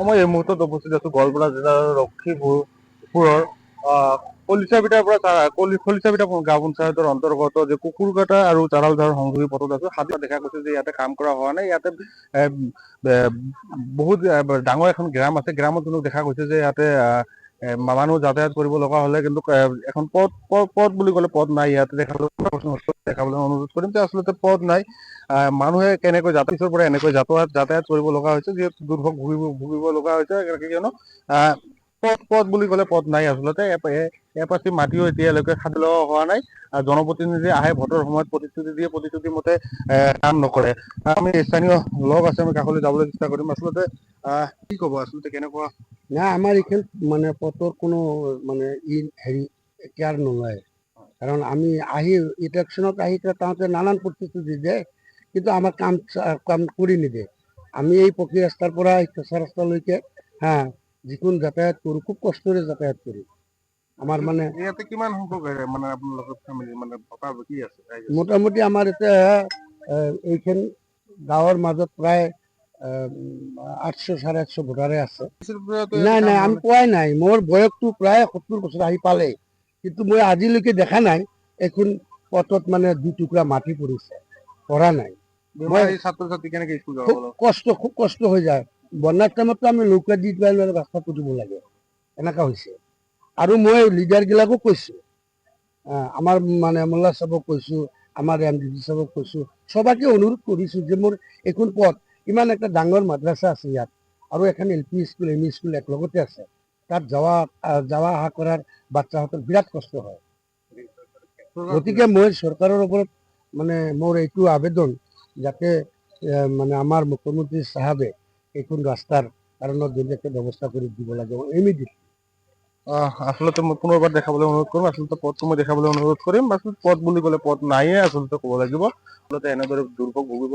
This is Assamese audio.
মই এই মুহূৰ্তত উপস্থিত আছো গোৱালপাৰা জিলাৰ লক্ষীপুৰৰ কলিচাবিটাৰ পৰা কলিচাবিটা গাঁও পঞ্চায়তৰ অন্তৰ্গত যে কুকুৰকাটা আৰু তাৰালঝাৰ সংযোগী পথত আছো। হাতত দেখা গৈছে যে ইয়াতে কাম কৰা হোৱা নাই। ইয়াতে এ বহুত ডাঙৰ এখন গ্ৰাম আছে। গ্ৰামত কিন্তু দেখা গৈছে যে ইয়াতে মানুহ যাতায়াত কৰিব লগা হলে কিন্তু এখন পথ বুলি ক'লে পথ নাই। ইয়াতে দেখাবলৈ অনুৰোধ কৰিম যে আচলতে পথ নাই। মানুহে কেনেকৈ পিছৰ পৰা এনেকৈ যাতায়াত কৰিব লগা হৈছে, যিহেতু দুৰ্ভোগ ভুগিব লগা হৈছে। কিয়নো পথ বুলি ক'লে পথ নাই আচলতে। এপাচি মাটিও এতিয়ালৈকে খান্দি লোৱা হোৱা নাই। জনপ্ৰতিনিধি আহে ভোটৰ সময়ত প্ৰতিশ্ৰুতি দিয়ে, প্ৰতিশ্ৰুতি মতে কাম নকৰে। আমি স্থানীয় লগ আছে, আমি কাষলৈ যাবলৈ চেষ্টা কৰিম। আচলতে কি কব আচলতে কেনেকুৱা? না আমাৰ এইখান মানে পথৰ কোনো মানে হেৰি কেয়াৰ নলয়। কাৰণ আমি ইলেকশ্যনত আহি তাহতে নানান প্ৰতিশ্ৰুতি দিয়ে, কিন্তু আমাৰ কাম কৰি নিদিয়ে। আমি এই পকী ৰাস্তাৰ পৰা কেঁচা ৰাস্তালৈকে যিখন যাতায়াত কৰোঁ, খুব কষ্টৰে যাতায়াত কৰোঁ। আমাৰ মানে ইয়াতে কিমান সংখ্যক মানে আপোনালোকৰ ফেমিলি মানে ভোটাৰ কি আছে? মোটামুটি আমাৰ এতিয়া এইখন গাঁৱৰ মাজত প্ৰায় 800 850 ভোটাৰে আছে। নাই নাই, আমি পোৱাই নাই। মোৰ বয়সটো প্ৰায় 70 বছৰ আহি পালে, কিন্তু মই আজিলৈকে দেখা নাই এখন পথত মানে দুটুকুৰা মাটি পৰিছে, পৰা নাই। খুব কষ্ট হৈ যায়। বন্যাৰ টাইমতো আমি নৌকা দি ৰাস্তাটো দিব লাগে, এনেকা হৈছে। আৰু মই লিডাৰ গিলাকো কৈছো, আমাৰ মানে মোল্লা চাহাবক কৈছো, আমাৰ MDD চাহাবক কৈছো, সবাকে অনুৰোধ কৰিছো যে মোৰ এখন পথ, ইমান এটা ডাঙৰ মাদ্ৰাছা আছে ইয়াত, আৰু এখন LP স্কুল ME স্কুল একলগতে আছে। তাত যাওয়া অহা কৰাৰ বাচ্চাহঁতৰ বিৰাট কষ্ট হয়। গতিকে মই চৰকাৰৰ ওপৰত মানে মোৰ এইটো আবেদন, যাতে মানে আমাৰ মুখ্যমন্ত্ৰী চাহাবে এইখন ৰাস্তাৰ কাৰণত ধুনীয়াকৈ ব্যৱস্থা কৰি দিব লাগে ইমিডিয়েটলি। আচলতে মই পুনৰবাৰ দেখাবলৈ অনুৰোধ কৰিম। আচলতে পথটো মই দেখাবলৈ অনুৰোধ কৰিম। আচলতে পথ বুলি ক'লে পথ নাইয়ে আচলতে ক'ব লাগিব। আচলতে এনেদৰে দুৰ্ভোগ ভুগিব